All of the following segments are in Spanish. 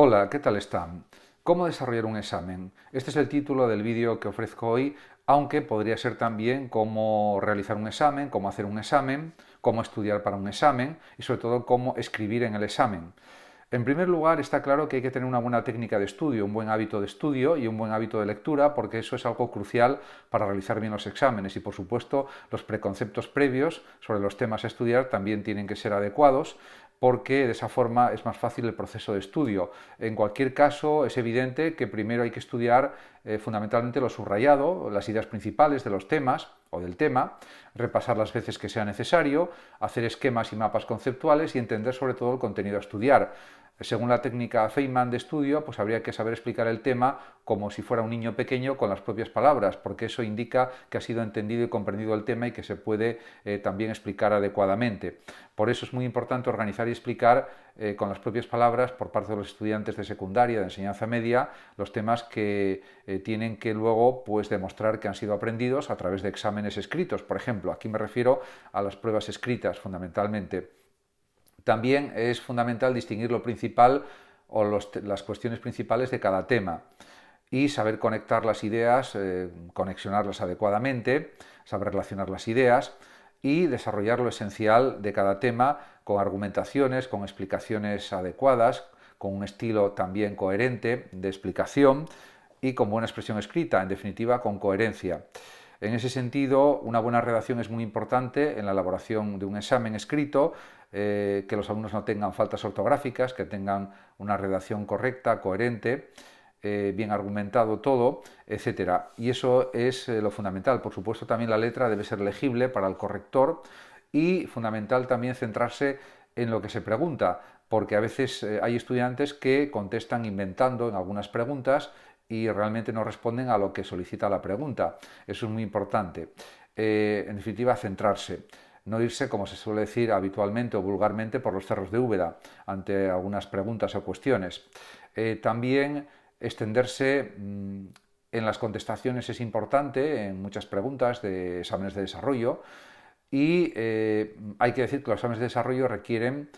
Hola, ¿qué tal están? ¿Cómo desarrollar un examen? Este es el título del vídeo que ofrezco hoy, aunque podría ser también cómo realizar un examen, cómo hacer un examen, cómo estudiar para un examen y sobre todo cómo escribir en el examen. En primer lugar, está claro que hay que tener una buena técnica de estudio, un buen hábito de estudio y un buen hábito de lectura, porque eso es algo crucial para realizar bien los exámenes. Y, por supuesto, los preconceptos previos sobre los temas a estudiar también tienen que ser adecuados, porque de esa forma es más fácil el proceso de estudio. En cualquier caso, es evidente que primero hay que estudiar fundamentalmente lo subrayado, las ideas principales de los temas o del tema, repasar las veces que sea necesario, hacer esquemas y mapas conceptuales y entender sobre todo el contenido a estudiar. Según la técnica Feynman de estudio, pues habría que saber explicar el tema como si fuera un niño pequeño con las propias palabras, porque eso indica que ha sido entendido y comprendido el tema y que se puede también explicar adecuadamente. Por eso es muy importante organizar y explicar con las propias palabras por parte de los estudiantes de secundaria, de enseñanza media, los temas que tienen que luego pues, demostrar que han sido aprendidos a través de exámenes escritos. Por ejemplo, aquí me refiero a las pruebas escritas fundamentalmente. También es fundamental distinguir lo principal o las cuestiones principales de cada tema y saber conectar las ideas, conexionarlas adecuadamente, saber relacionar las ideas y desarrollar lo esencial de cada tema con argumentaciones, con explicaciones adecuadas, con un estilo también coherente de explicación y con buena expresión escrita, en definitiva con coherencia. En ese sentido, una buena redacción es muy importante en la elaboración de un examen escrito, que los alumnos no tengan faltas ortográficas, que tengan una redacción correcta, coherente, bien argumentado todo, etcétera. Y eso es lo fundamental. Por supuesto, también la letra debe ser legible para el corrector y fundamental también centrarse en lo que se pregunta, porque a veces hay estudiantes que contestan inventando en algunas preguntas y realmente no responden a lo que solicita la pregunta. Eso es muy importante. En definitiva, centrarse. No irse, como se suele decir habitualmente o vulgarmente, por los cerros de Úbeda ante algunas preguntas o cuestiones. También extenderse en las contestaciones es importante en muchas preguntas de exámenes de desarrollo y hay que decir que los exámenes de desarrollo requieren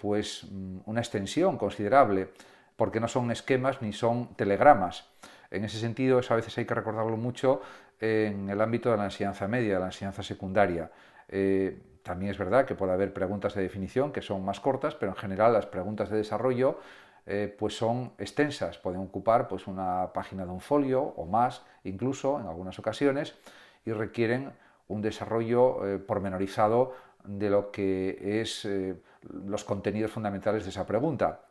pues una extensión considerable porque no son esquemas ni son telegramas. En ese sentido, eso a veces hay que recordarlo mucho en el ámbito de la enseñanza media, de la enseñanza secundaria. También es verdad que puede haber preguntas de definición que son más cortas, pero en general las preguntas de desarrollo pues son extensas, pueden ocupar pues una página de un folio o más, incluso en algunas ocasiones, y requieren un desarrollo pormenorizado de lo que es los contenidos fundamentales de esa pregunta,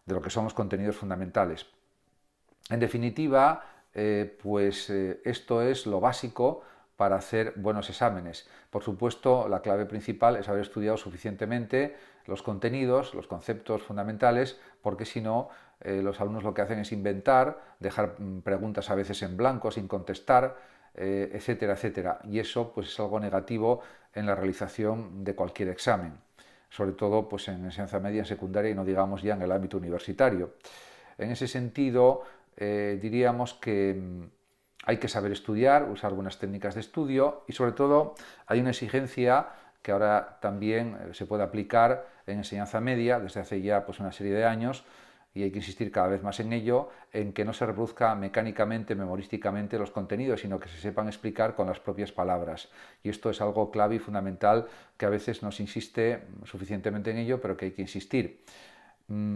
de lo que son los contenidos fundamentales. En definitiva, esto es lo básico para hacer buenos exámenes. Por supuesto, la clave principal es haber estudiado suficientemente los contenidos, los conceptos fundamentales, porque si no, los alumnos lo que hacen es inventar, dejar preguntas a veces en blanco sin contestar, etcétera, etcétera. Y eso pues, es algo negativo en la realización de cualquier examen, sobre todo pues, en enseñanza media, en secundaria y no digamos ya en el ámbito universitario. En ese sentido, diríamos que hay que saber estudiar, usar buenas técnicas de estudio y sobre todo hay una exigencia que ahora también se puede aplicar en enseñanza media desde hace ya pues, una serie de años y hay que insistir cada vez más en ello, en que no se reproduzca mecánicamente, memorísticamente los contenidos, sino que se sepan explicar con las propias palabras. Y esto es algo clave y fundamental que a veces no se insiste suficientemente en ello, pero que hay que insistir.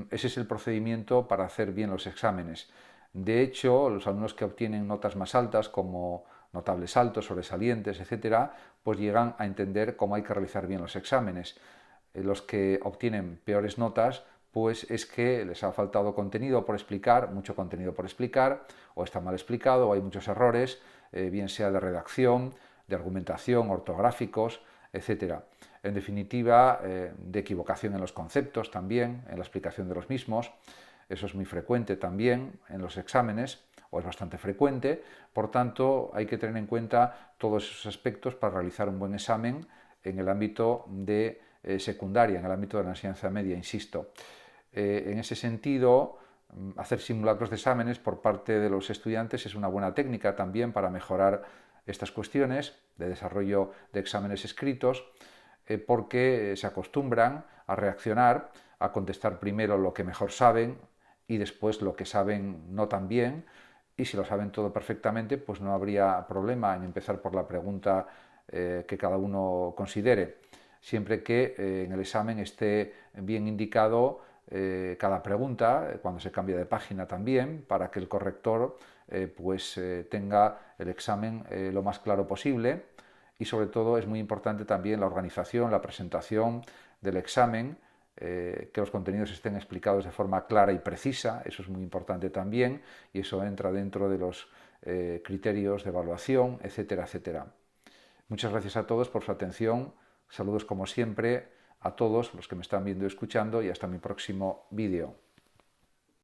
Ese es el procedimiento para hacer bien los exámenes. De hecho, los alumnos que obtienen notas más altas, como notables altos, sobresalientes, etcétera, pues llegan a entender cómo hay que realizar bien los exámenes. Los que obtienen peores notas, pues es que les ha faltado contenido por explicar, mucho contenido por explicar, o está mal explicado, o hay muchos errores, bien sea de redacción, de argumentación, ortográficos, etcétera. En definitiva, de equivocación en los conceptos también, en la explicación de los mismos. Eso es muy frecuente también en los exámenes, o es bastante frecuente. Por tanto, hay que tener en cuenta todos esos aspectos para realizar un buen examen en el ámbito de secundaria, en el ámbito de la enseñanza media, insisto. En ese sentido, hacer simulacros de exámenes por parte de los estudiantes es una buena técnica también para mejorar estas cuestiones de desarrollo de exámenes escritos, porque se acostumbran a reaccionar, a contestar primero lo que mejor saben y después lo que saben no tan bien, y si lo saben todo perfectamente, pues no habría problema en empezar por la pregunta que cada uno considere, siempre que en el examen esté bien indicado cada pregunta, cuando se cambia de página también, para que el corrector tenga el examen lo más claro posible. Y sobre todo es muy importante también la organización, la presentación del examen, que los contenidos estén explicados de forma clara y precisa, eso es muy importante también, y eso entra dentro de los criterios de evaluación, etcétera, etcétera. Muchas gracias a todos por su atención, saludos como siempre a todos los que me están viendo y escuchando, y hasta mi próximo vídeo.